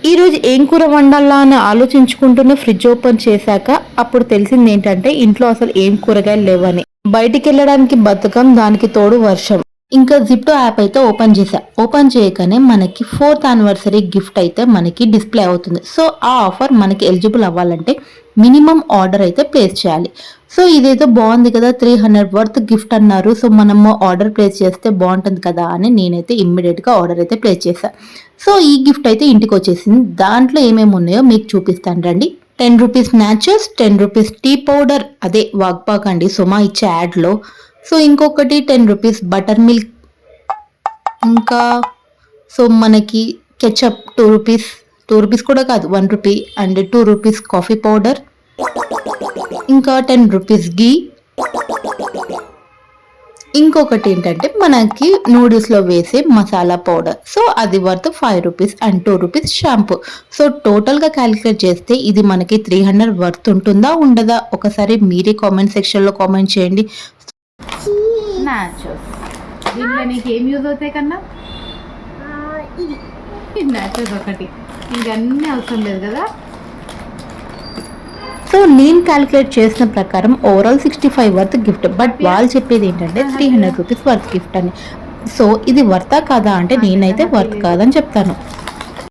ఈరోజు ఏం కూర వండాలా అని ఆలోచించుకుంటూనే ఫ్రిడ్జ్ ఓపెన్ చేశాక అప్పుడు తెలిసింది ఏంటంటే ఇంట్లో అసలు ఏం కూరగాయలు లేవని. బయటికి వెళ్ళడానికి బద్ధకం, దానికి తోడు వర్షం. ఇంకా జిప్టో యాప్ అయితే ఓపెన్ చేశా. ఓపెన్ చేయగానే మనకి 4th యానివర్సరీ గిఫ్ట్ అయితే మనకి డిస్ప్లే అవుతుంది. సో ఆ ఆఫర్ మనకి ఎలిజిబుల్ అవ్వాలంటే మినిమం ఆర్డర్ అయితే ప్లేస్ చేయాలి. సో ఇదేదో బాగుంది కదా, 300 వర్త్ గిఫ్ట్ అన్నారు. సో మనము ఆర్డర్ ప్లేస్ చేస్తే బాగుంటుంది కదా అని నేనైతే ఇమ్మీడియట్ గా ఆర్డర్ అయితే ప్లేస్ చేశా. సో ఈ గిఫ్ట్ అయితే ఇంటికి వచ్చేసింది. దాంట్లో ఏమేమి ఉన్నాయో మీకు చూపిస్తాను రండి. 10 rupees naturals, 10 rupees tea powder, అదే వాగ్పాక్ అండి సుమా ఇచ్చే యాడ్లో. సో ఇంకొకటి 10 రూపీస్ బటర్ మిల్క్, ఇంకా సో మనకి కెచప్ 2 రూపీస్, 2 రూపీస్ కూడా కాదు 1 rupee, and 2 rupees coffee powder, ఇంకా 10 రూపీస్ గీ. ఇంకొకటి ఏంటంటే మనకి నూడిల్స్లో వేసే మసాలా పౌడర్. సో అది worth 5 rupees and 2 rupees shampoo. So టోటల్గా క్యాలిక్యులేట్ చేస్తే ఇది మనకి 300 వర్త్ ఉంటుందా ఉండదా ఒకసారి మీరే కామెంట్ సెక్షన్లో కామెంట్ చేయండి. దీంట్లో నీకు ఏం యూజ్ అవుతాయి కన్నా? ఇది న్యాచురల్స్ ఒకటి, ఇంకన్నీ అవసరం లేదు కదా. సో నేను క్యాలిక్యులేట్ చేసిన ప్రకారం ఓవరాల్ 65 వర్త్ గిఫ్ట్. బట్ వాళ్ళు చెప్పేది ఏంటంటే 300 రూపీస్ వర్త్ గిఫ్ట్ అని. సో ఇది వర్తా కాదా అంటే నేనైతే వర్త్ కాదని చెప్తాను.